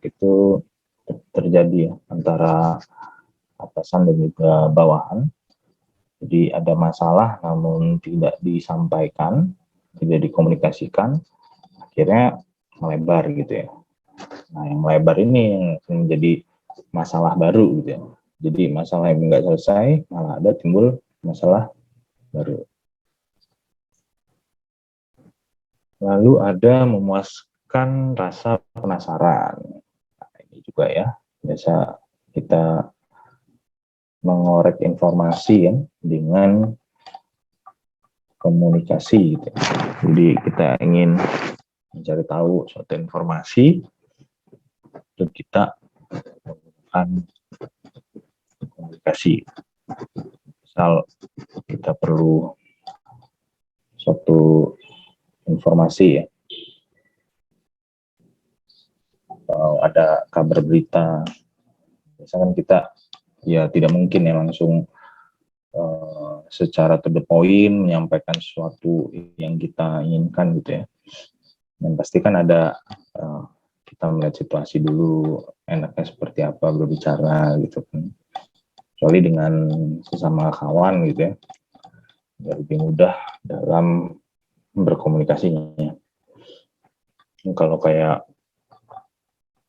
itu terjadi ya, antara atasan dan juga bawahan. Jadi ada masalah namun tidak disampaikan, tidak dikomunikasikan, akhirnya melebar gitu ya. Nah, yang melebar ini yang menjadi masalah baru gitu ya. Jadi masalah yang nggak selesai, malah ada timbul masalah baru. Lalu ada memuaskan rasa penasaran. Nah, ini juga ya, biasa kita mengorek informasi ya, dengan komunikasi gitu. Jadi kita ingin mencari tahu suatu informasi, dan kita menggunakan komunikasi. Misal kita perlu suatu informasi ya, atau ada kabar berita, misalkan kita ya tidak mungkin ya langsung secara to the point menyampaikan sesuatu yang kita inginkan gitu ya. Dan pasti kan ada kita melihat situasi dulu, enaknya seperti apa berbicara gitu kan. Kecuali dengan sesama kawan gitu ya, lebih mudah dalam berkomunikasinya. Kalau kayak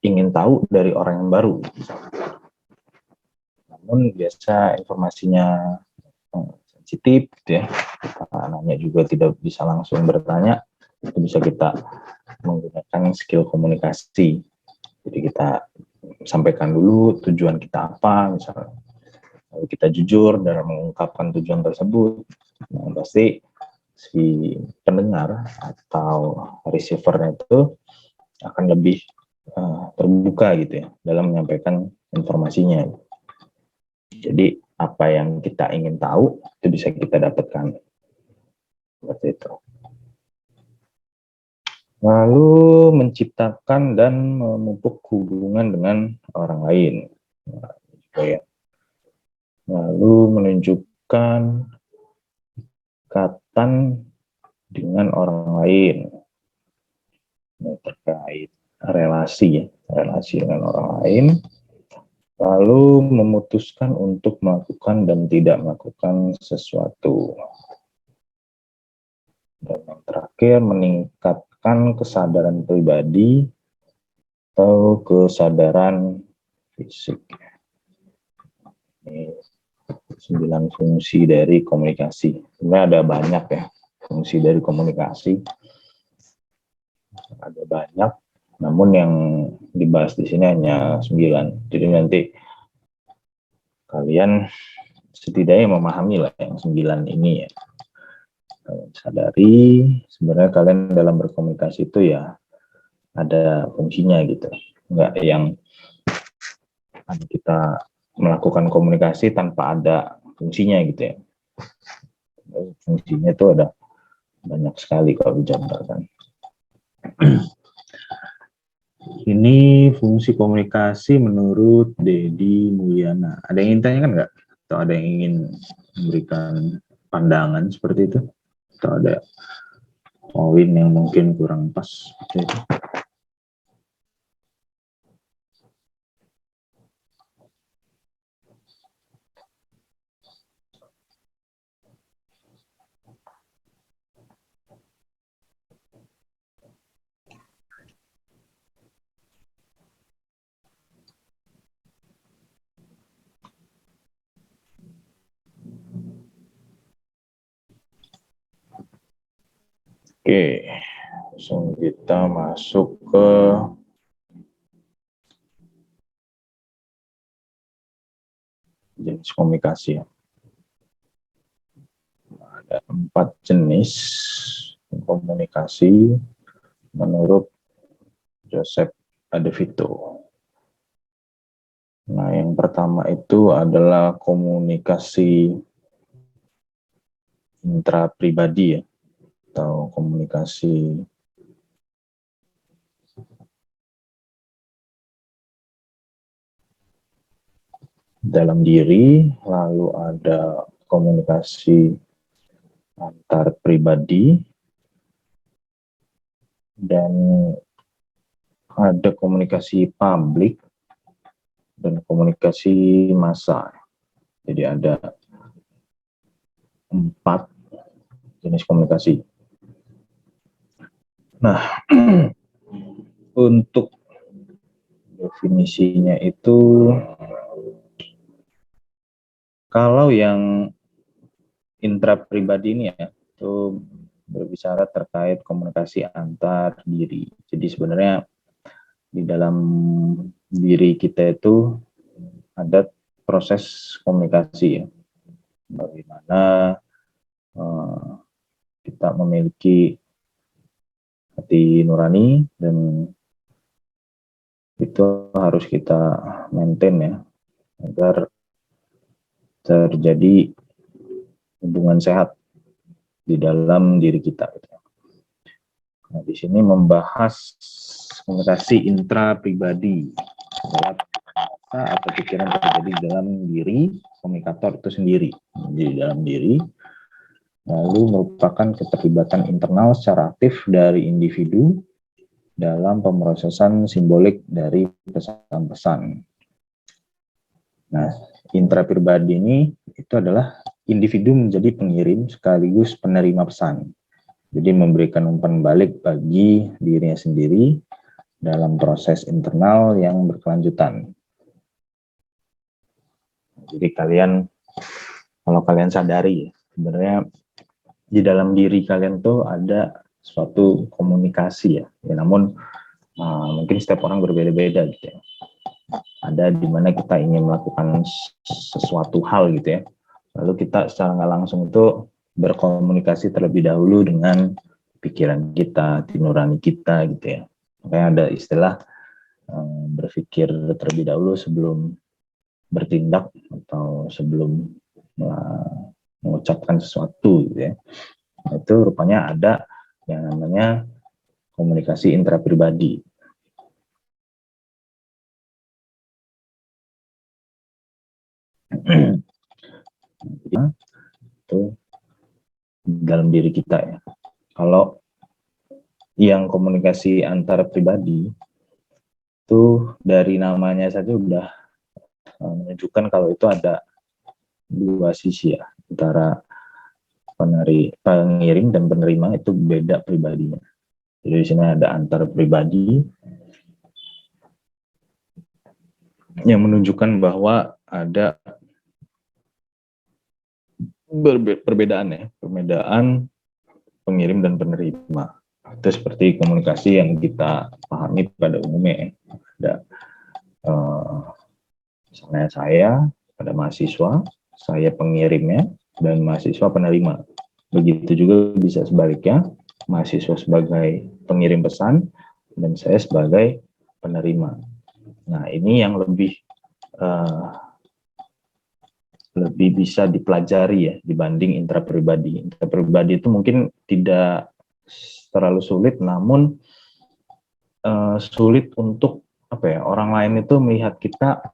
ingin tahu dari orang yang baru, namun biasa informasinya sensitif gitu ya, kita nanya juga tidak bisa langsung bertanya, itu bisa kita menggunakan skill komunikasi. Jadi kita sampaikan dulu tujuan kita apa, misalnya, lalu kita jujur dalam mengungkapkan tujuan tersebut. Nah, pasti si pendengar atau receiver itu akan lebih terbuka gitu ya dalam menyampaikan informasinya. Jadi apa yang kita ingin tahu itu bisa kita dapatkan seperti itu. Lalu menciptakan dan memupuk hubungan dengan orang lain. Nah, gitu ya. Lalu menunjukkan ikatan dengan orang lain. Nah, terkait relasi dengan orang lain. Lalu memutuskan untuk melakukan dan tidak melakukan sesuatu. Dan yang terakhir, meningkatkan kesadaran pribadi atau kesadaran fisik. Ini 9 fungsi dari komunikasi. Sebenarnya ada banyak ya fungsi dari komunikasi. Ada banyak, namun yang dibahas di sini hanya 9. Jadi nanti kalian setidaknya memahami lah yang 9 ini ya. Kalian sadari sebenarnya kalian dalam berkomunikasi itu ya ada fungsinya gitu. Enggak yang kita melakukan komunikasi tanpa ada fungsinya gitu ya. Fungsinya itu ada banyak sekali kalau dijabarkan. Ini fungsi komunikasi menurut Dedi Mulyana. Ada yang ingin tanyakan nggak? Atau ada yang ingin memberikan pandangan seperti itu? Atau ada poin yang mungkin kurang pas seperti itu? Oke, langsung kita masuk ke jenis komunikasi. Ada 4 jenis komunikasi menurut Joseph Adevito. Nah, yang pertama itu adalah komunikasi intrapribadi ya, atau komunikasi dalam diri, lalu ada komunikasi antar pribadi, dan ada komunikasi publik dan komunikasi massa. Jadi ada 4 jenis komunikasi. Nah, untuk definisinya itu, kalau yang intrapribadi ini ya, itu berbicara terkait komunikasi antar diri. Jadi sebenarnya di dalam diri kita itu ada proses komunikasi ya. Bagaimana kita memiliki hati nurani, dan itu harus kita maintain ya, agar terjadi hubungan sehat di dalam diri kita. Nah, di sini membahas komunikasi intrapribadi, atau pikiran terjadi di dalam diri komunikator itu sendiri, di dalam diri, lalu merupakan keterlibatan internal secara aktif dari individu dalam pemrosesan simbolik dari pesan-pesan. Nah, intrapribadi ini itu adalah individu menjadi pengirim sekaligus penerima pesan. Jadi memberikan umpan balik bagi dirinya sendiri dalam proses internal yang berkelanjutan. Jadi kalau kalian sadari, sebenarnya di dalam diri kalian tuh ada suatu komunikasi ya. Namun mungkin setiap orang berbeda-beda gitu ya. Ada di mana kita ingin melakukan sesuatu hal gitu ya. Lalu kita secara nggak langsung itu berkomunikasi terlebih dahulu dengan pikiran kita, hati nurani kita gitu ya. Makanya ada istilah berpikir terlebih dahulu sebelum bertindak atau sebelum mengucapkan sesuatu gitu ya. Itu rupanya ada yang namanya komunikasi intrapribadi. Itu dalam diri kita ya. Kalau yang komunikasi antar pribadi itu dari namanya saja udah menunjukkan kalau itu ada 2 sisi ya, antara pengirim dan penerima itu beda pribadinya. Jadi di sini ada antar pribadi yang menunjukkan bahwa ada perbedaan pengirim dan penerima. Itu seperti komunikasi yang kita pahami pada umumnya. Ada misalnya saya pada mahasiswa, saya pengirimnya, dan mahasiswa penerima. Begitu juga bisa sebaliknya, mahasiswa sebagai pengirim pesan dan saya sebagai penerima. Nah, ini yang lebih bisa dipelajari ya dibanding intrapribadi. Intrapribadi itu mungkin tidak terlalu sulit, namun sulit untuk orang lain itu melihat kita,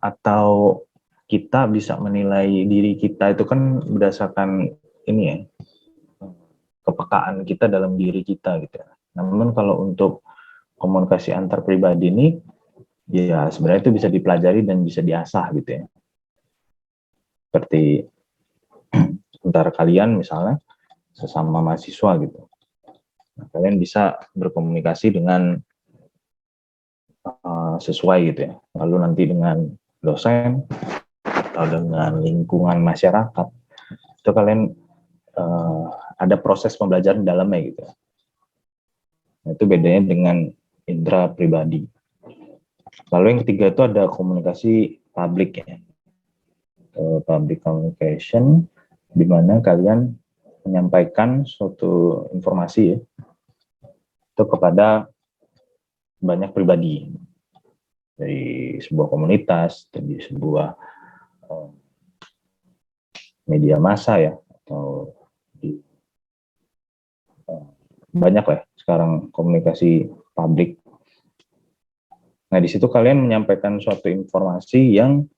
atau kita bisa menilai diri kita itu kan berdasarkan ini ya, kepekaan kita dalam diri kita gitu. Namun kalau untuk komunikasi antar pribadi ini ya sebenarnya itu bisa dipelajari dan bisa diasah gitu ya. Seperti antara kalian misalnya sesama mahasiswa gitu. Nah, kalian bisa berkomunikasi dengan sesuai gitu ya. Lalu nanti dengan dosen atau dengan lingkungan masyarakat itu kalian ada proses pembelajaran dalamnya gitu. Nah, itu bedanya dengan intrapribadi. Lalu yang ketiga itu ada komunikasi publik ya. Public communication, di mana kalian menyampaikan suatu informasi ya, itu kepada banyak pribadi dari sebuah komunitas, dari sebuah media massa ya, atau banyak lah sekarang komunikasi publik. Nah, di situ kalian menyampaikan suatu informasi yang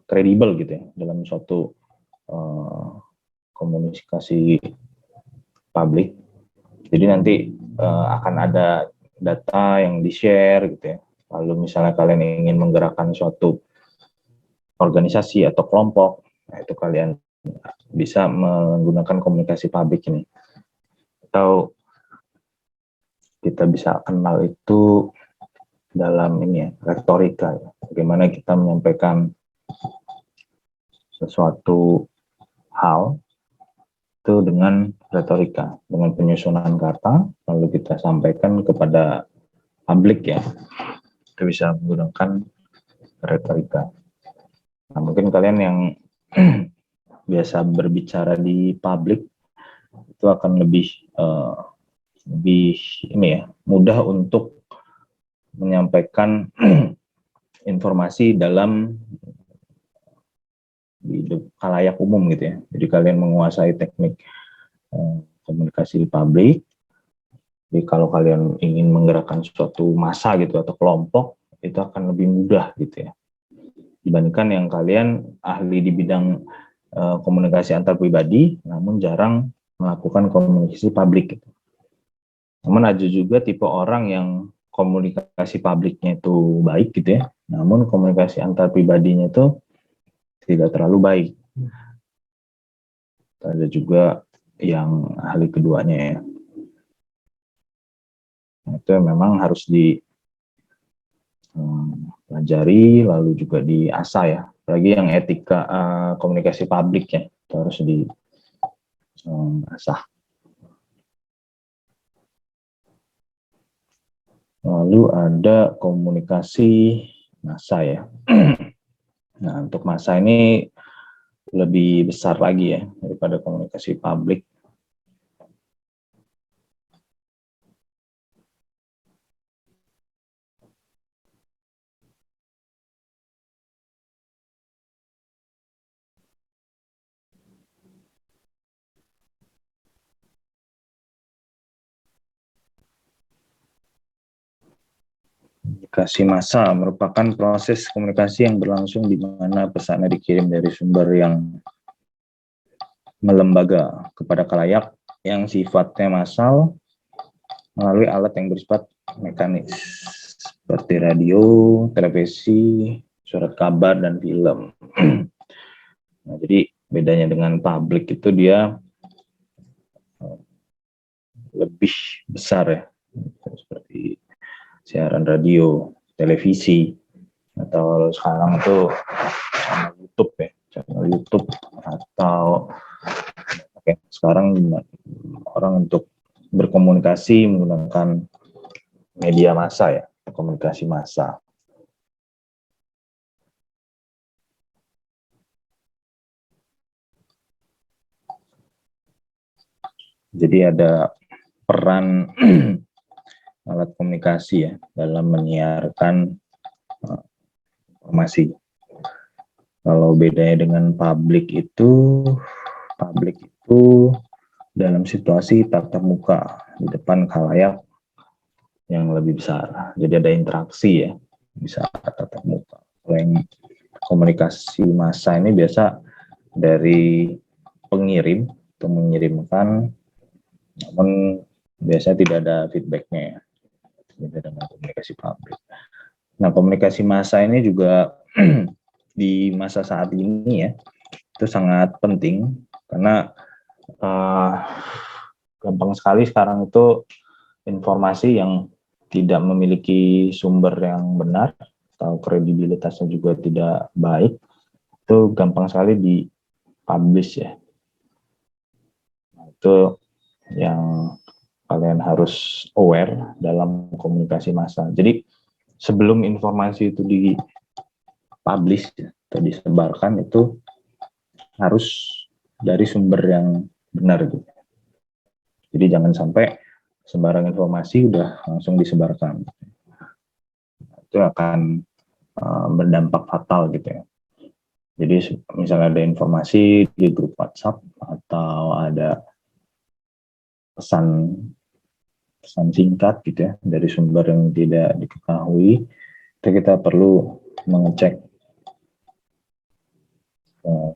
kredibel gitu ya dalam suatu komunikasi publik. Jadi nanti akan ada data yang di-share gitu ya. Lalu misalnya kalian ingin menggerakkan suatu organisasi atau kelompok, nah itu kalian bisa menggunakan komunikasi publik ini. Atau kita bisa kenal itu dalam ini ya, retorika. Bagaimana kita menyampaikan sesuatu hal itu dengan retorika, dengan penyusunan kata, lalu kita sampaikan kepada publik ya. Kita bisa menggunakan retorika. Nah, mungkin kalian yang biasa berbicara di publik itu akan lebih ini ya, mudah untuk menyampaikan informasi dalam di khalayak umum gitu ya. Jadi kalian menguasai teknik komunikasi di publik. Jadi kalau kalian ingin menggerakkan suatu massa gitu atau kelompok, itu akan lebih mudah gitu ya. Dibandingkan yang kalian ahli di bidang komunikasi antar pribadi, namun jarang melakukan komunikasi publik gitu. Namun ada juga tipe orang yang komunikasi publiknya itu baik gitu ya, namun komunikasi antar pribadinya itu tidak terlalu baik. Ada juga yang ahli keduanya ya. Itu memang harus dipelajari, lalu juga diasah ya. Apalagi yang etika komunikasi publik ya, itu harus diasah. Lalu ada komunikasi massa ya. Nah, untuk massa ini lebih besar lagi ya daripada komunikasi publik. Komunikasi massa merupakan proses komunikasi yang berlangsung di mana pesannya dikirim dari sumber yang melembaga kepada khalayak yang sifatnya massal melalui alat yang bersifat mekanis seperti radio, televisi, surat kabar, dan film. Nah, jadi bedanya dengan publik itu dia lebih besar ya, seperti siaran radio, televisi, atau sekarang itu channel YouTube ya, channel YouTube atau sekarang orang untuk berkomunikasi menggunakan media massa ya, komunikasi massa. Jadi ada peran alat komunikasi ya dalam menyiarkan informasi. Kalau bedanya dengan publik itu dalam situasi tatap muka di depan khalayak yang lebih besar. Jadi ada interaksi ya, bisa tatap muka. Kalau yang komunikasi massa ini biasa dari pengirim atau mengirimkan, namun biasanya tidak ada feedbacknya ya. Beda dengan komunikasi publik. Nah, komunikasi massa ini juga di masa saat ini ya, itu sangat penting karena gampang sekali sekarang itu informasi yang tidak memiliki sumber yang benar atau kredibilitasnya juga tidak baik, itu gampang sekali di-publish ya. Nah, itu yang kalian harus aware dalam komunikasi massa. Jadi sebelum informasi itu di-publish atau disebarkan itu harus dari sumber yang benar gitu. Jadi jangan sampai sembarang informasi udah langsung disebarkan. Itu akan berdampak fatal gitu ya. Jadi misalnya ada informasi di grup WhatsApp atau ada pesan singkat gitu ya dari sumber yang tidak diketahui, kita perlu mengecek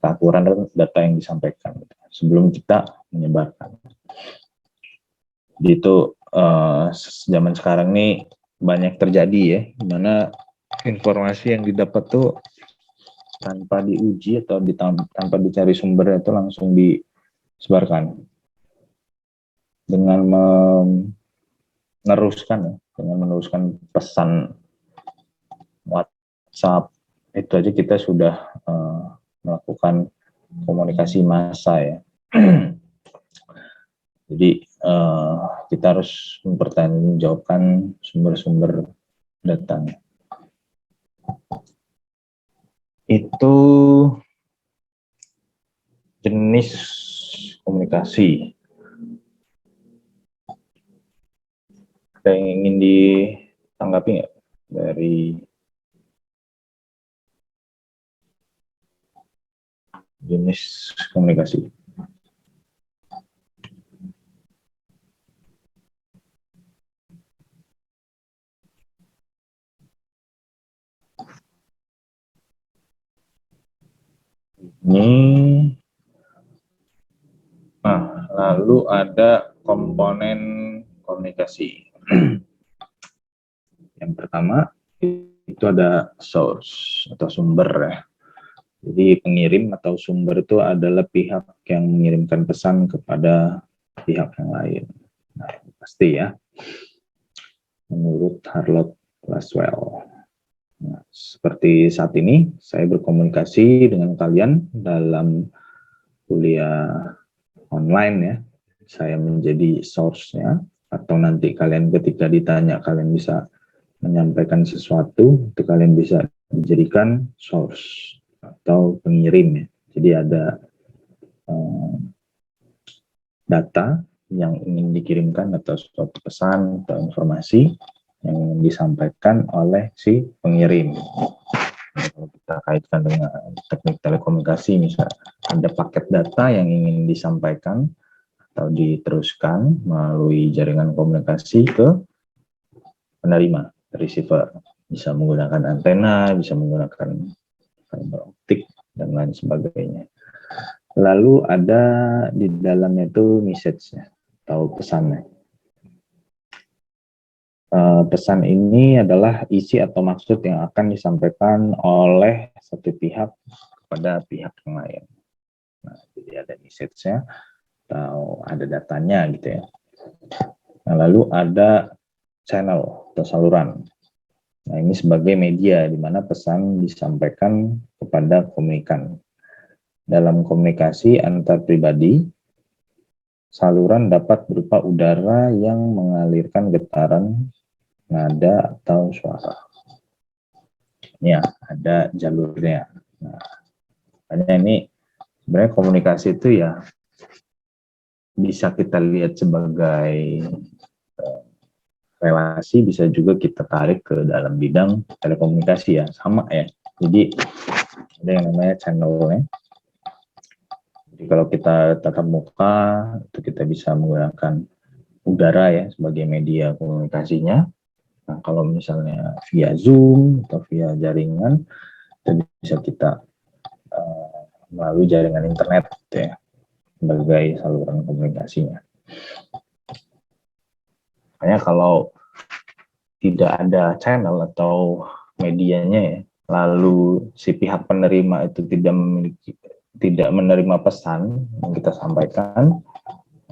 keakuran data yang disampaikan gitu, sebelum kita menyebarkan. Jadi itu zaman sekarang nih banyak terjadi ya, dimana informasi yang didapat tuh tanpa diuji atau tanpa dicari sumber itu langsung disebarkan dengan meneruskan pesan WhatsApp. Itu aja kita sudah melakukan komunikasi massa ya. Jadi kita harus mempertanggungjawabkan sumber-sumber datanya. Itu jenis komunikasi. Ada yang ingin ditanggapi nggak dari jenis komunikasi? Ini, lalu ada komponen komunikasi. Yang pertama itu ada source atau sumber ya. Jadi pengirim atau sumber itu adalah pihak yang mengirimkan pesan kepada pihak yang lain. Nah, pasti ya. Menurut Harlow Laswell. Nah, seperti saat ini saya berkomunikasi dengan kalian dalam kuliah online ya. Saya menjadi source-nya, atau nanti kalian ketika ditanya kalian bisa menyampaikan sesuatu, itu kalian bisa dijadikan source atau pengirim ya. Jadi ada data yang ingin dikirimkan atau suatu pesan atau informasi yang disampaikan oleh si pengirim. Kalau kita kaitkan dengan teknik telekomunikasi, misalnya ada paket data yang ingin disampaikan atau diteruskan melalui jaringan komunikasi ke penerima, receiver. Bisa menggunakan antena, bisa menggunakan fiber optik, dan lain sebagainya. Lalu ada di dalamnya itu message-nya atau pesannya. Pesan ini adalah isi atau maksud yang akan disampaikan oleh satu pihak kepada pihak yang lain. Nah, jadi ada message-nya atau ada datanya gitu ya. Nah, lalu ada channel atau saluran. Nah, ini sebagai media di mana pesan disampaikan kepada komunikan. Dalam komunikasi antar pribadi, saluran dapat berupa udara yang mengalirkan getaran, nada, atau suara. Ya, ada jalurnya. Nah, makanya ini sebenarnya komunikasi itu ya bisa kita lihat sebagai relasi, bisa juga kita tarik ke dalam bidang telekomunikasi ya, sama ya. Jadi ada yang namanya channelnya. Jadi kalau kita tatap muka, itu kita bisa menggunakan udara ya sebagai media komunikasinya. Nah, kalau misalnya via Zoom atau via jaringan, itu bisa kita melalui jaringan internet gitu ya, sebagai saluran komunikasinya. Makanya kalau tidak ada channel atau medianya ya, lalu si pihak penerima itu tidak menerima pesan yang kita sampaikan,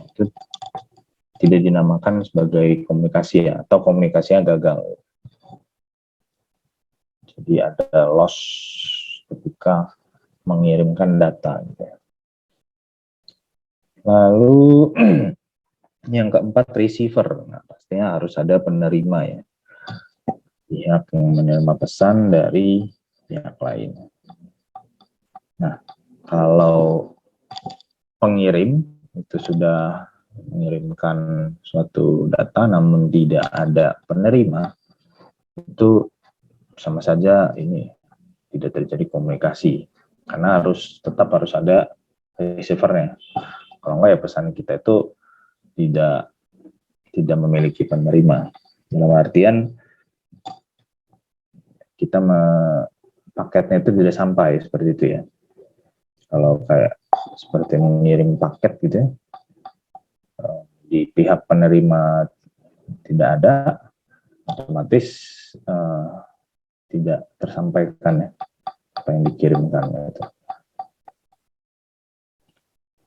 itu tidak dinamakan sebagai komunikasi ya, atau komunikasinya gagal. Jadi ada loss ketika mengirimkan data gitu ya. Lalu yang keempat, receiver. Nah, pastinya harus ada penerima ya, pihak yang menerima pesan dari pihak lain. Nah, kalau pengirim itu sudah mengirimkan suatu data namun tidak ada penerima, itu sama saja ini tidak terjadi komunikasi, karena tetap harus ada receivernya. Kalau enggak ya pesan kita itu tidak memiliki penerima. Dalam artian kita paketnya itu tidak sampai, seperti itu ya. Kalau kayak seperti mengirim paket gitu ya, di pihak penerima tidak ada, otomatis tidak tersampaikan ya apa yang dikirimkan itu.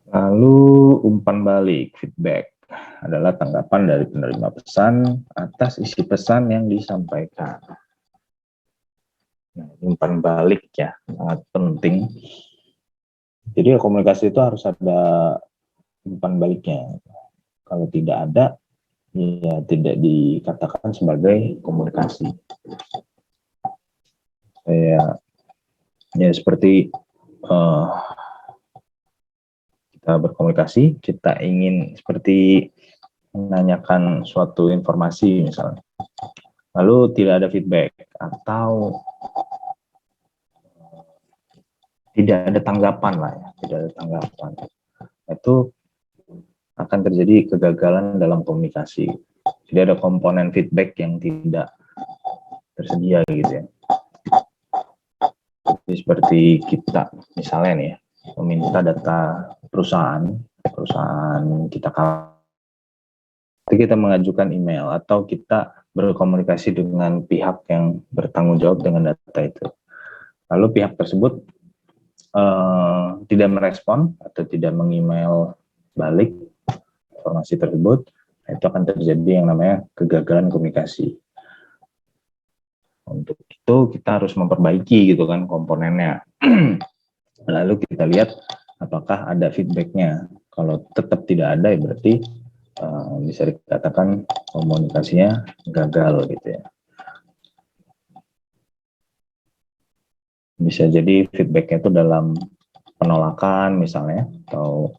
Lalu umpan balik, feedback adalah tanggapan dari penerima pesan atas isi pesan yang disampaikan. Nah, umpan balik ya sangat penting. Jadi komunikasi itu harus ada umpan baliknya. Kalau tidak ada, ya tidak dikatakan sebagai komunikasi. Ya seperti kita berkomunikasi, kita ingin seperti menanyakan suatu informasi misalnya, lalu tidak ada feedback atau tidak ada tanggapan lah ya, tidak ada tanggapan, itu akan terjadi kegagalan dalam komunikasi. Jadi ada komponen feedback yang tidak tersedia gitu ya. Jadi seperti kita misalnya nih ya, meminta data perusahaan kita mengajukan email atau kita berkomunikasi dengan pihak yang bertanggung jawab dengan data itu. Lalu pihak tersebut tidak merespon atau tidak meng-email balik informasi tersebut, itu akan terjadi yang namanya kegagalan komunikasi. Untuk itu kita harus memperbaiki gitu kan komponennya. Lalu kita lihat apakah ada feedbacknya. Kalau tetap tidak ada, ya berarti bisa dikatakan komunikasinya gagal gitu ya. Bisa jadi feedbacknya itu dalam penolakan misalnya, atau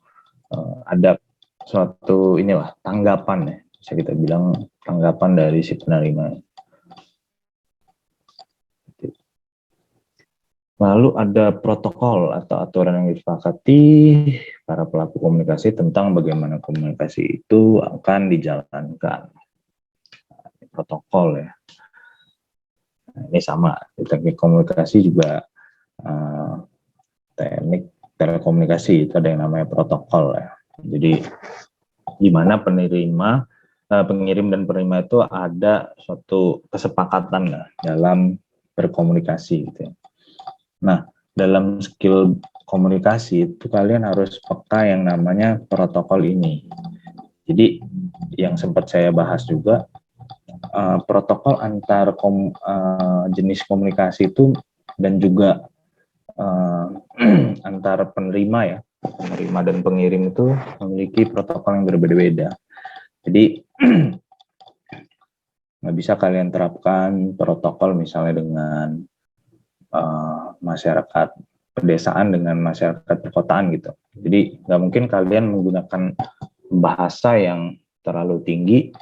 ada suatu tanggapan ya, bisa kita bilang tanggapan dari si penerima. Lalu ada protokol atau aturan yang disepakati para pelaku komunikasi tentang bagaimana komunikasi itu akan dijalankan. Protokol ya. Nah, ini sama, teknik komunikasi juga teknik telekomunikasi itu ada yang namanya protokol ya. Jadi gimana pengirim dan penerima itu ada suatu kesepakatan ya, dalam berkomunikasi gitu ya. Nah, dalam skill komunikasi itu kalian harus peka yang namanya protokol ini. Jadi yang sempat saya bahas juga, protokol antar jenis komunikasi itu dan juga antar penerima dan pengirim itu memiliki protokol yang berbeda-beda. Jadi nggak bisa kalian terapkan protokol misalnya dengan masyarakat pedesaan dengan masyarakat perkotaan gitu. Jadi nggak mungkin kalian menggunakan bahasa yang terlalu tinggi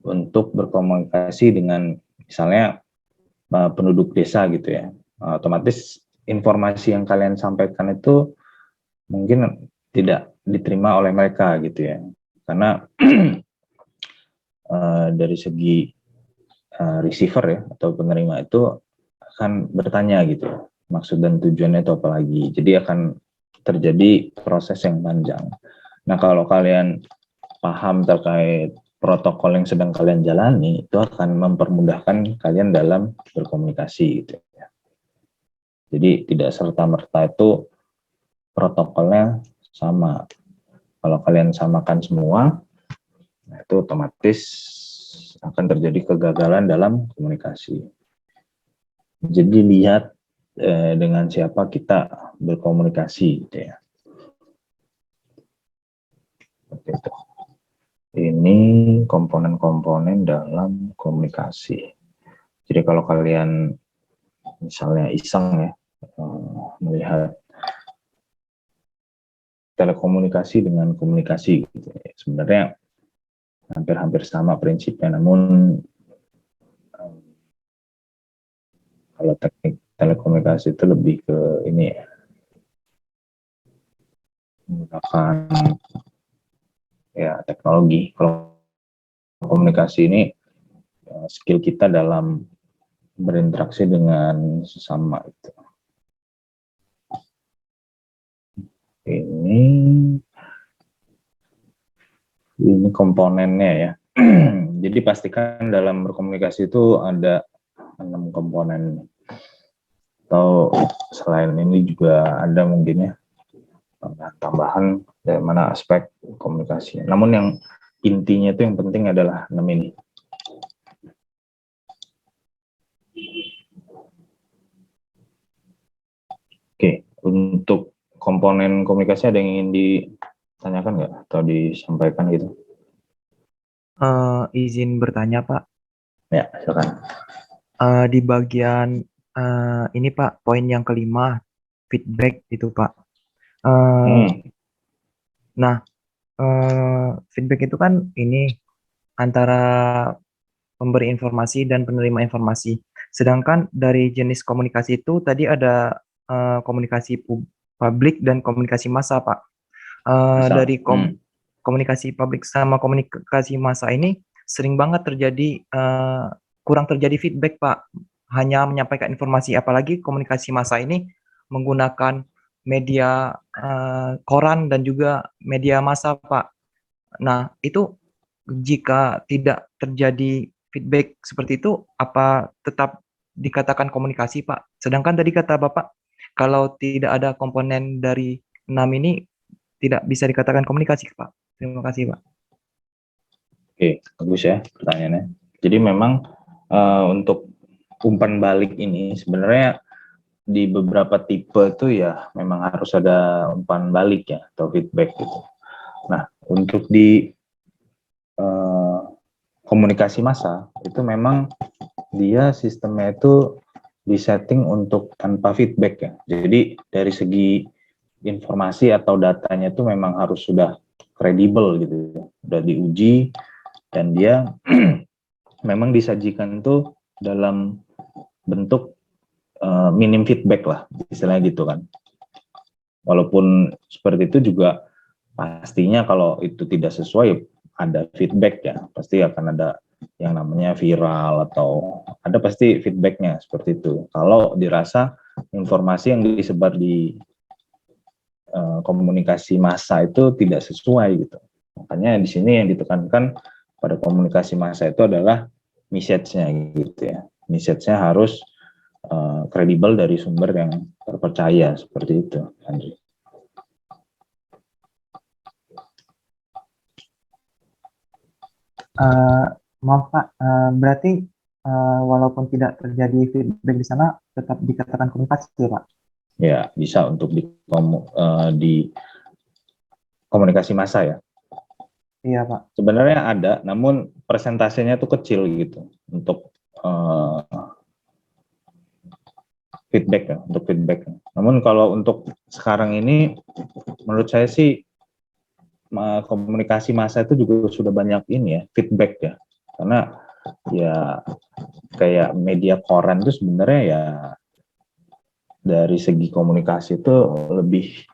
untuk berkomunikasi dengan misalnya penduduk desa gitu ya. Otomatis informasi yang kalian sampaikan itu mungkin tidak diterima oleh mereka gitu ya. Karena dari segi receiver ya atau penerima itu akan bertanya gitu, maksud dan tujuannya itu apa lagi. Jadi akan terjadi proses yang panjang. Nah, kalau kalian paham terkait protokol yang sedang kalian jalani, itu akan mempermudahkan kalian dalam berkomunikasi gitu ya. Jadi tidak serta-merta itu protokolnya sama. Kalau kalian samakan semua, nah itu otomatis akan terjadi kegagalan dalam komunikasi. Jadi lihat dengan siapa kita berkomunikasi gitu ya. Seperti itu. Ini komponen-komponen dalam komunikasi. Jadi kalau kalian misalnya iseng ya melihat telekomunikasi dengan komunikasi gitu ya. Sebenarnya hampir-hampir sama prinsipnya, namun kalau teknik telekomunikasi itu lebih ke ini ya, menggunakan ya teknologi. Kalau komunikasi ini skill kita dalam berinteraksi dengan sesama itu. Ini komponennya ya. Jadi pastikan dalam berkomunikasi itu ada 6 komponen. Atau selain ini juga ada mungkin ya tambahan dari mana aspek komunikasi. Namun yang intinya itu yang penting adalah 6 ini. Oke, untuk komponen komunikasi ada yang ingin ditanyakan nggak atau disampaikan gitu? Izin bertanya, Pak. Ya, silakan. Di bagian ini, Pak, poin yang kelima, feedback itu, Pak. Nah, feedback itu kan ini antara pemberi informasi dan penerima informasi. Sedangkan dari jenis komunikasi itu tadi ada komunikasi publik dan komunikasi massa, Pak. Bisa. Dari komunikasi publik sama komunikasi massa ini sering banget terjadi kurang terjadi feedback, Pak. Hanya menyampaikan informasi, apalagi komunikasi massa ini menggunakan media koran dan juga media massa, Pak. Nah, itu jika tidak terjadi feedback seperti itu, apa tetap dikatakan komunikasi, Pak? Sedangkan tadi kata Bapak, kalau tidak ada komponen dari 6 ini, tidak bisa dikatakan komunikasi, Pak. Terima kasih, Pak. Oke, bagus ya pertanyaannya. Jadi memang untuk umpan balik ini sebenarnya di beberapa tipe itu ya memang harus ada umpan balik ya atau feedback gitu. Nah, untuk di komunikasi massa itu memang dia sistemnya itu disetting untuk tanpa feedback ya. Jadi dari segi informasi atau datanya itu memang harus sudah kredibel gitu ya. Sudah diuji dan dia memang disajikan tuh dalam bentuk minim feedback lah, istilahnya gitu kan. Walaupun seperti itu juga pastinya kalau itu tidak sesuai ada feedback ya, pasti akan ada yang namanya viral atau ada pasti feedbacknya seperti itu. Kalau dirasa informasi yang disebar di komunikasi massa itu tidak sesuai gitu. Makanya di sini yang ditekankan pada komunikasi massa itu adalah message-nya gitu ya. Message-nya harus kredibel dari sumber yang terpercaya seperti itu, Andri. Maaf, Pak, berarti walaupun tidak terjadi feedback di sana, tetap dikatakan komunikasi, Pak? Ya, bisa untuk di komunikasi massa ya. Iya, Pak. Sebenarnya ada, namun persentasenya tuh kecil gitu untuk feedback ya, untuk feedback. Namun kalau untuk sekarang ini, menurut saya sih komunikasi massa itu juga sudah banyak ini ya feedback ya, karena ya kayak media koran itu sebenarnya ya dari segi komunikasi itu lebih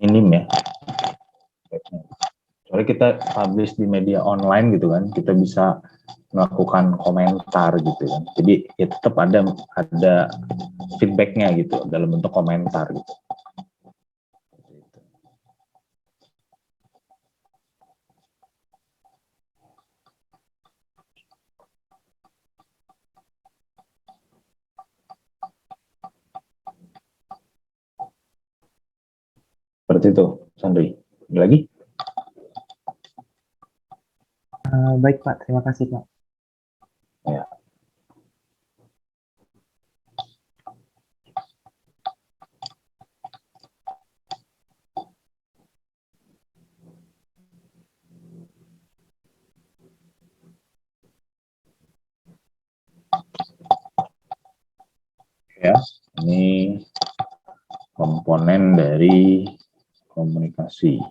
minim ya. Soalnya kita publish di media online gitu kan, kita bisa melakukan komentar gitu kan. Jadi ya tetap ada feedbacknya gitu dalam bentuk komentar gitu. Seperti itu, Sandri. Ada lagi? Baik, Pak. Terima kasih, Pak. Ya. Ya, ini komponen dari komunikasi.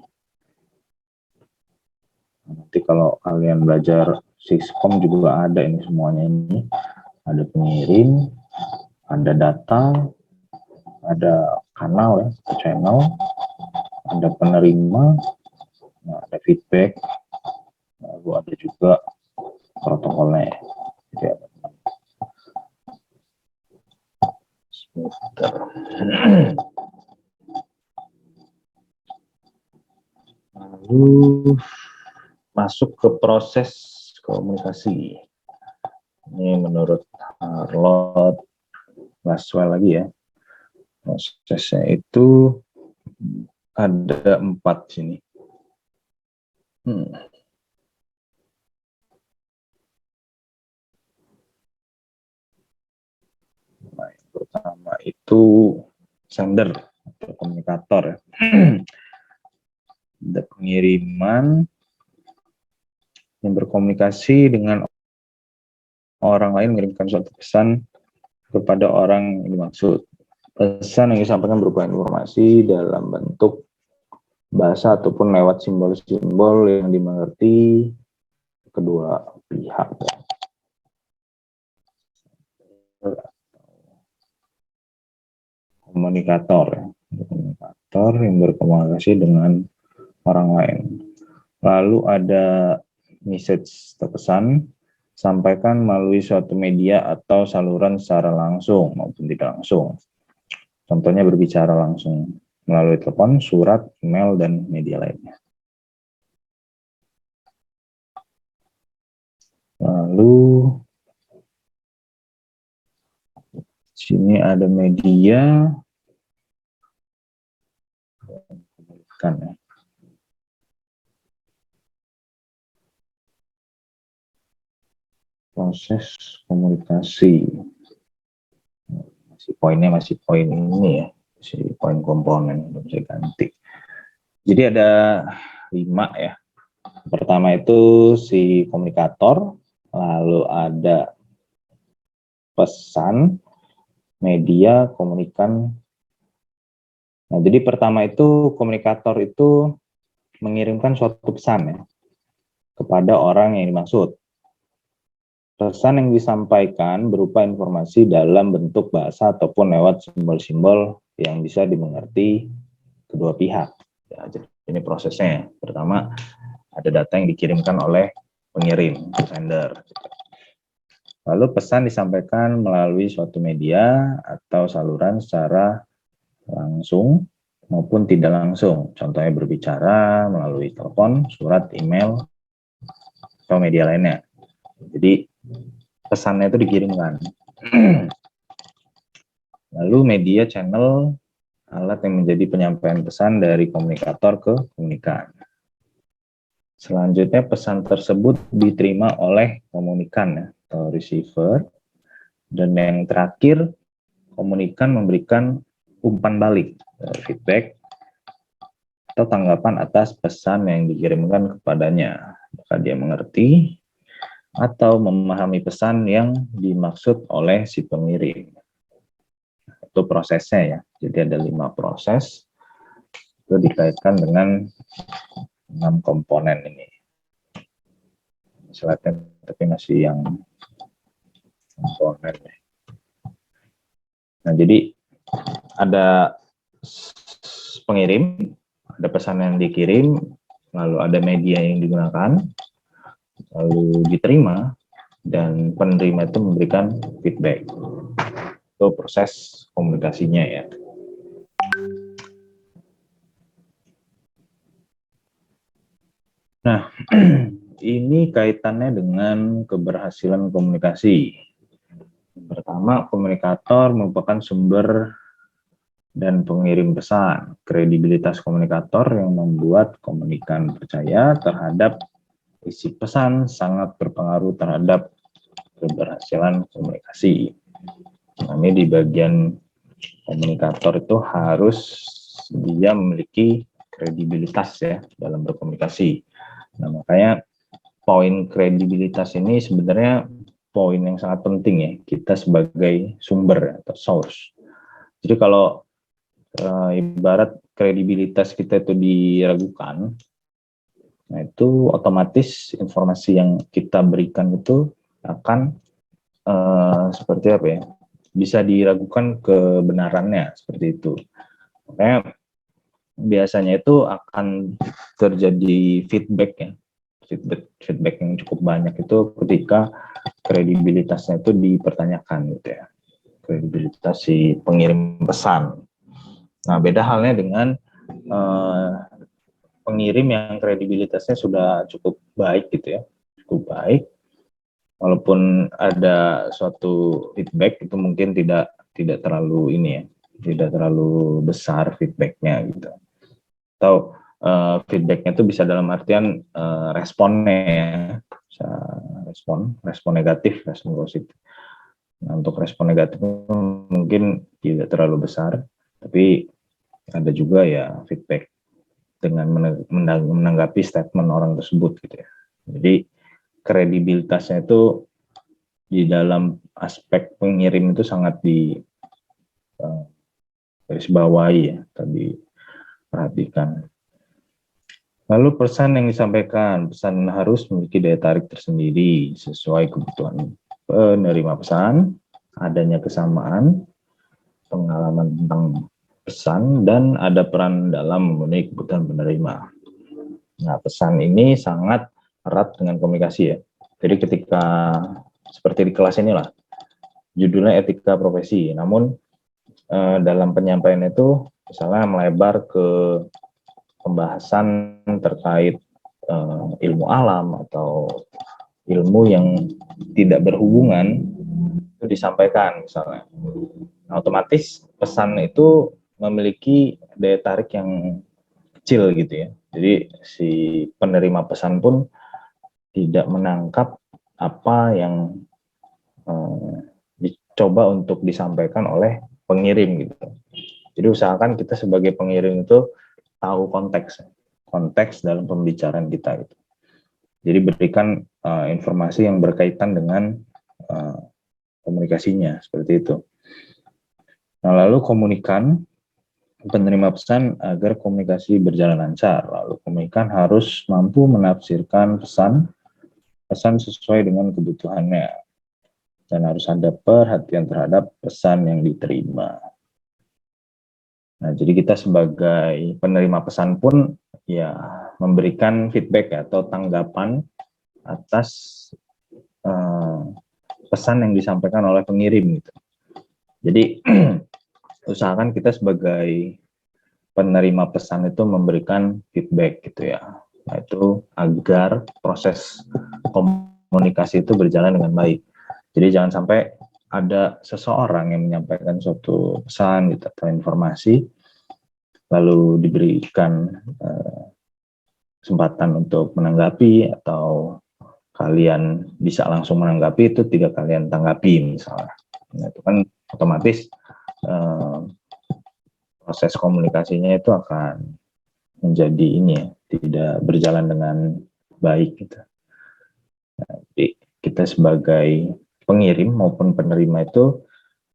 Nanti kalau kalian belajar Siskom juga ada ini semuanya ini. Ada pengirim, ada data, ada kanal ya, channel, ada penerima, ada feedback, lalu ada juga protokolnya. Ya. Lalu masuk ke proses komunikasi. Ini menurut Harlow Laswell lagi ya. Prosesnya itu ada 4 sini. Nah, yang pertama itu sender atau komunikator. Ada pengiriman yang berkomunikasi dengan orang lain, mengirimkan suatu pesan kepada orang yang dimaksud. Pesan yang disampaikan berupa informasi dalam bentuk bahasa ataupun lewat simbol-simbol yang dimengerti kedua pihak. Komunikator yang berkomunikasi dengan orang lain. Lalu ada message atau pesan, sampaikan melalui suatu media atau saluran secara langsung maupun tidak langsung. Contohnya berbicara langsung melalui telepon, surat, email, dan media lainnya. Lalu sini ada media kan ya. Proses komunikasi. Masih poin ini ya, masih poin komponen, belum saya ganti. Jadi ada 5 ya. Pertama itu si komunikator, lalu ada pesan, media, komunikan. Nah, jadi pertama itu komunikator itu mengirimkan suatu pesan ya kepada orang yang dimaksud. Pesan yang disampaikan berupa informasi dalam bentuk bahasa ataupun lewat simbol-simbol yang bisa dimengerti kedua pihak. Ya, jadi ini prosesnya. Pertama, ada data yang dikirimkan oleh pengirim, sender. Lalu pesan disampaikan melalui suatu media atau saluran secara langsung maupun tidak langsung. Contohnya berbicara melalui telepon, surat, email, atau media lainnya. Jadi pesannya itu dikirimkan. Lalu media channel, alat yang menjadi penyampaian pesan dari komunikator ke komunikan. Selanjutnya pesan tersebut diterima oleh komunikan ya, atau receiver. Dan yang terakhir, komunikan memberikan umpan balik, feedback, atau tanggapan atas pesan yang dikirimkan kepadanya. Apakah dia mengerti atau memahami pesan yang dimaksud oleh si pengirim. Itu prosesnya ya. Jadi ada 5 proses. Itu dikaitkan dengan 6 komponen ini. Slide-nya tapi masih yang komponen. Nah, jadi ada pengirim, ada pesan yang dikirim, lalu ada media yang digunakan, lalu diterima, dan penerima itu memberikan feedback. Itu proses komunikasinya ya. Nah, ini kaitannya dengan keberhasilan komunikasi. Pertama, komunikator merupakan sumber dan pengirim pesan. Kredibilitas komunikator yang membuat komunikan percaya terhadap isi pesan sangat berpengaruh terhadap keberhasilan komunikasi. Nah, ini di bagian komunikator itu harus dia memiliki kredibilitas ya dalam berkomunikasi. Nah, makanya poin kredibilitas ini sebenarnya poin yang sangat penting ya, kita sebagai sumber atau source. Jadi kalau ibarat kredibilitas kita itu diragukan, nah itu otomatis informasi yang kita berikan itu akan seperti apa ya, bisa diragukan kebenarannya, seperti itu. Makanya biasanya itu akan terjadi feedback ya, feedback yang cukup banyak itu ketika kredibilitasnya itu dipertanyakan gitu ya, kredibilitas si pengirim pesan. Nah, beda halnya dengan pengirim yang kredibilitasnya sudah cukup baik gitu ya, cukup baik. Walaupun ada suatu feedback itu mungkin tidak terlalu ini ya, tidak terlalu besar feedbacknya gitu. Atau feedbacknya itu bisa dalam artian responnya ya, bisa respon negatif, respon positif. Nah, untuk respon negatif mungkin tidak terlalu besar, tapi ada juga ya feedback dengan menanggapi statement orang tersebut gitu ya. Jadi kredibilitasnya itu di dalam aspek pengirim itu sangat di garis bawahi ya, tadi perhatikan. Lalu pesan yang disampaikan, pesan harus memiliki daya tarik tersendiri sesuai kebutuhan penerima pesan, adanya kesamaan, pengalaman tentang pesan, dan ada peran dalam memenuhi kebutuhan penerima. Nah, pesan ini sangat erat dengan komunikasi ya. Jadi ketika seperti di kelas inilah, judulnya etika profesi, namun dalam penyampaian itu misalnya melebar ke pembahasan terkait ilmu alam atau ilmu yang tidak berhubungan itu disampaikan misalnya. Nah, otomatis pesan itu memiliki daya tarik yang kecil gitu ya. Jadi si penerima pesan pun tidak menangkap apa yang dicoba untuk disampaikan oleh pengirim gitu. Jadi usahakan kita sebagai pengirim itu tahu konteks dalam pembicaraan kita gitu. Jadi berikan informasi yang berkaitan dengan komunikasinya seperti itu. Nah, lalu komunikan penerima pesan agar komunikasi berjalan lancar. Lalu komunikan harus mampu menafsirkan pesan sesuai dengan kebutuhannya dan harus ada perhatian terhadap pesan yang diterima. Nah, jadi kita sebagai penerima pesan pun ya memberikan feedback atau tanggapan atas pesan yang disampaikan oleh pengirim gitu. Jadi usahakan kita sebagai penerima pesan itu memberikan feedback gitu ya. Nah, itu agar proses komunikasi itu berjalan dengan baik. Jadi jangan sampai ada seseorang yang menyampaikan suatu pesan gitu, atau informasi, lalu diberikan kesempatan untuk menanggapi atau kalian bisa langsung menanggapi, itu tidak kalian tanggapi misalnya. Nah, itu kan otomatis proses komunikasinya itu akan menjadi ini ya, tidak berjalan dengan baik gitu. Nah, jadi kita sebagai pengirim maupun penerima itu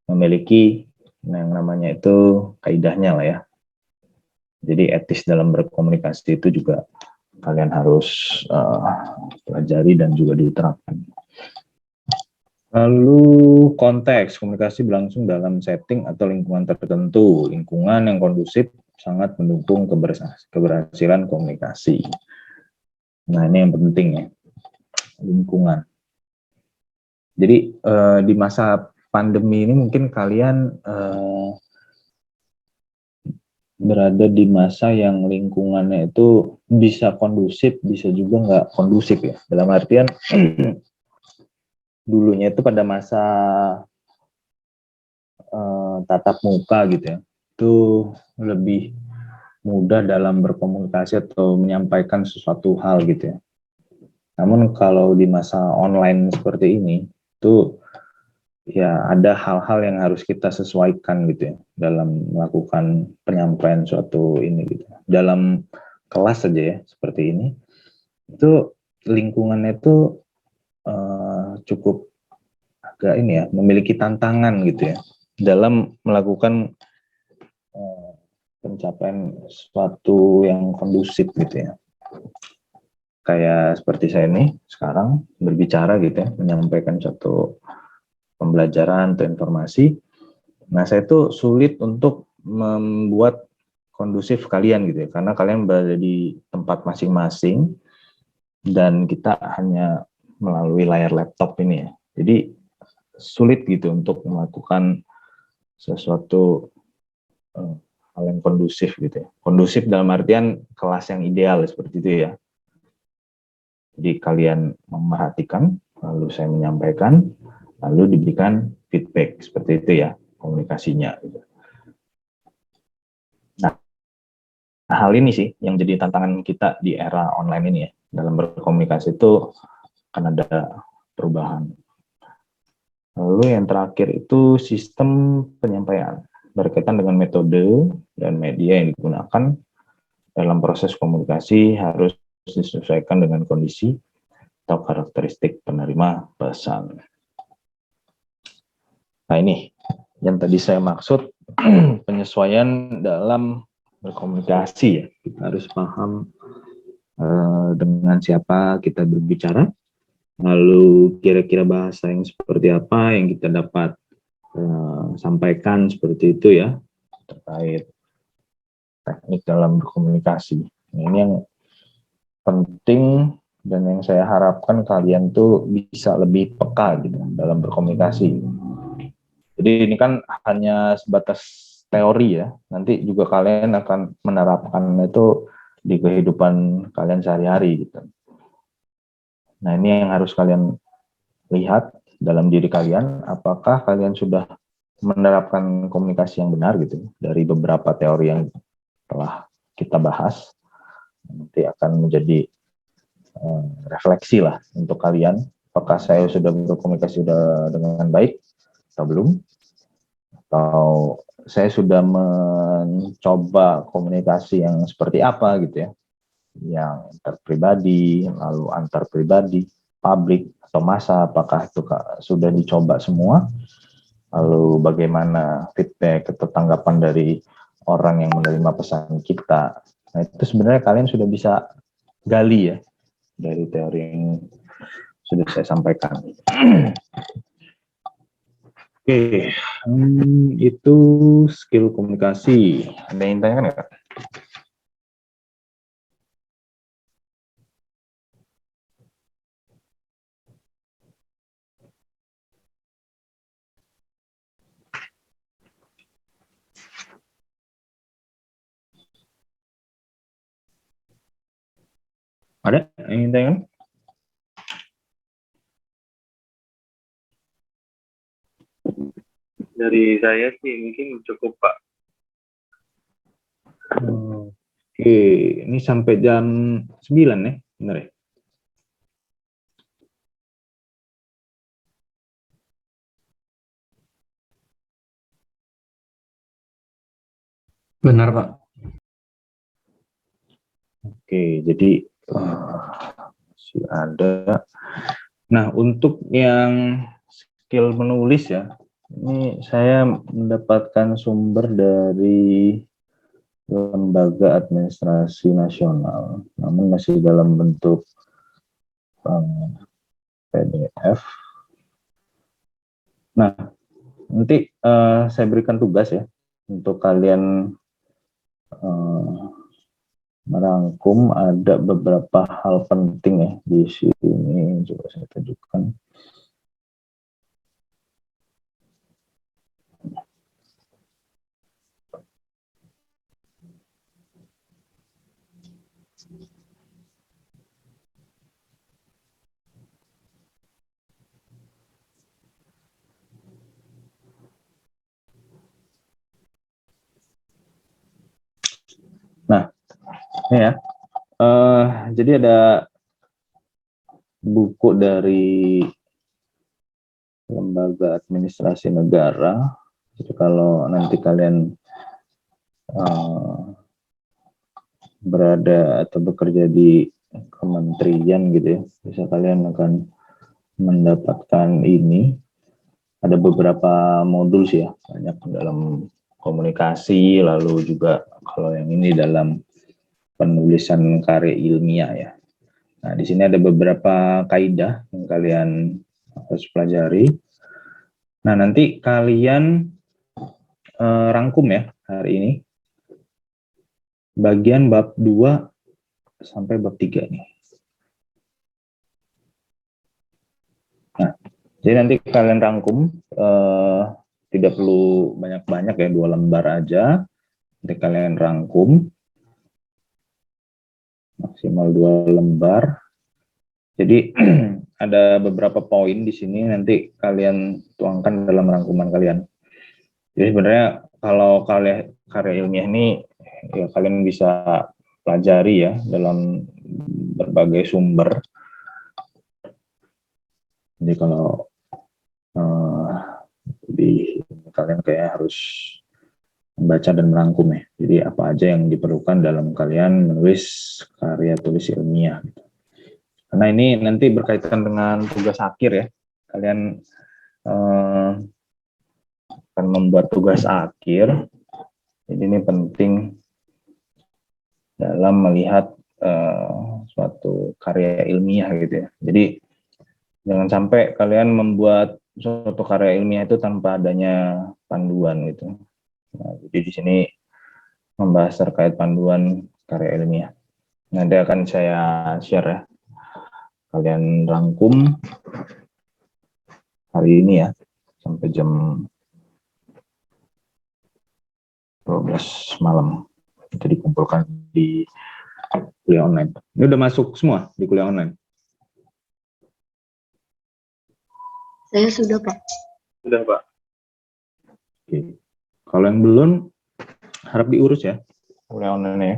memiliki yang namanya itu kaidahnya lah ya. Jadi etis dalam berkomunikasi itu juga kalian harus pelajari dan juga diterapkan. Lalu konteks komunikasi berlangsung dalam setting atau lingkungan tertentu. Lingkungan yang kondusif sangat mendukung keberhasilan komunikasi. Nah, ini yang penting ya, lingkungan. Jadi di masa pandemi ini mungkin kalian berada di masa yang lingkungannya itu bisa kondusif, bisa juga nggak kondusif ya. Dalam artian dulunya itu pada masa tatap muka gitu ya, itu lebih mudah dalam berkomunikasi atau menyampaikan sesuatu hal gitu ya. Namun kalau di masa online seperti ini, itu ya ada hal-hal yang harus kita sesuaikan gitu ya dalam melakukan penyampaian suatu ini gitu. Dalam kelas saja ya seperti ini, itu lingkungannya itu cukup agak ini ya, memiliki tantangan gitu ya dalam melakukan pencapaian suatu yang kondusif gitu ya. Kayak seperti saya ini sekarang berbicara gitu ya, menyampaikan suatu pembelajaran atau informasi. Nah, saya tuh sulit untuk membuat kondusif kalian gitu ya, karena kalian berada di tempat masing-masing dan kita hanya melalui layar laptop ini ya. Jadi sulit gitu untuk melakukan sesuatu hal yang kondusif gitu ya. Kondusif dalam artian kelas yang ideal seperti itu ya. Jadi kalian memerhatikan, lalu saya menyampaikan, lalu diberikan feedback, seperti itu ya komunikasinya. Nah, hal ini sih yang jadi tantangan kita di era online ini ya. Dalam berkomunikasi itu akan ada perubahan. Lalu yang terakhir itu sistem penyampaian berkaitan dengan metode dan media yang digunakan dalam proses komunikasi harus disesuaikan dengan kondisi atau karakteristik penerima pesan. Nah ini yang tadi saya maksud penyesuaian dalam berkomunikasi ya. Kita harus paham dengan siapa kita berbicara, lalu kira-kira bahasa yang seperti apa yang kita dapat sampaikan seperti itu ya, terkait teknik dalam berkomunikasi. Ini yang penting dan yang saya harapkan kalian tuh bisa lebih peka gitu dalam berkomunikasi. Jadi ini kan hanya sebatas teori ya, nanti juga kalian akan menerapkan itu di kehidupan kalian sehari-hari gitu. Nah ini yang harus kalian lihat dalam diri kalian, apakah kalian sudah menerapkan komunikasi yang benar gitu dari beberapa teori yang telah kita bahas. Nanti akan menjadi refleksi lah untuk kalian, apakah saya sudah berkomunikasi dengan baik atau belum, atau saya sudah mencoba komunikasi yang seperti apa gitu ya, yang interpribadi, lalu antar pribadi, publik atau massa, apakah itu sudah dicoba semua, lalu bagaimana feedback atau tanggapan dari orang yang menerima pesan kita. Nah itu sebenarnya kalian sudah bisa gali ya dari teori yang sudah saya sampaikan. Oke, itu skill komunikasi. Ada yang tanyakan nggak? Ada yang ingin tanyakan? Dari saya sih mungkin cukup, Pak. Oke, ini sampai jam 9 ya, benar ya? Benar, Pak. Oke, jadi masih ada. Nah, untuk yang skill menulis ya, ini saya mendapatkan sumber dari Lembaga Administrasi Nasional, namun masih dalam bentuk PDF. Nah, nanti saya berikan tugas ya untuk kalian merangkum, ada beberapa hal penting ya di sini. Coba saya tunjukkan. Nah, ini ya. Jadi ada buku dari Lembaga Administrasi Negara. Jadi kalau nanti kalian berada atau bekerja di kementerian gitu ya, bisa kalian akan mendapatkan ini. Ada beberapa modul sih ya, banyak dalam komunikasi, lalu juga kalau yang ini dalam penulisan karya ilmiah ya. Nah, di sini ada beberapa kaidah yang kalian harus pelajari. Nah, nanti kalian rangkum ya hari ini. Bagian bab 2 sampai bab 3 nih. Nah, jadi nanti kalian rangkum, tidak perlu banyak-banyak ya, 2 lembar aja. Nanti kalian rangkum, maksimal 2 lembar. Jadi ada beberapa poin di sini nanti kalian tuangkan dalam rangkuman kalian. Jadi sebenarnya kalau karya ilmiah ini ya kalian bisa pelajari ya dalam berbagai sumber. Jadi kalau kalian kayak harus membaca dan merangkum ya. Jadi apa aja yang diperlukan dalam kalian menulis karya tulis ilmiah. Gitu. Karena ini nanti berkaitan dengan tugas akhir ya. Kalian akan membuat tugas akhir. Jadi ini penting dalam melihat suatu karya ilmiah gitu ya. Jadi jangan sampai kalian membuat suatu karya ilmiah itu tanpa adanya panduan gitu. Nah, jadi di sini membahas terkait panduan karya ilmiah. Nanti akan saya share ya. Kalian rangkum hari ini ya sampai jam 12 malam. Itu dikumpulkan di kuliah online. Ini udah masuk semua di kuliah online? Saya sudah, Pak. Sudah, Pak. Oke. Kalau yang belum, harap diurus ya kuliah online ya.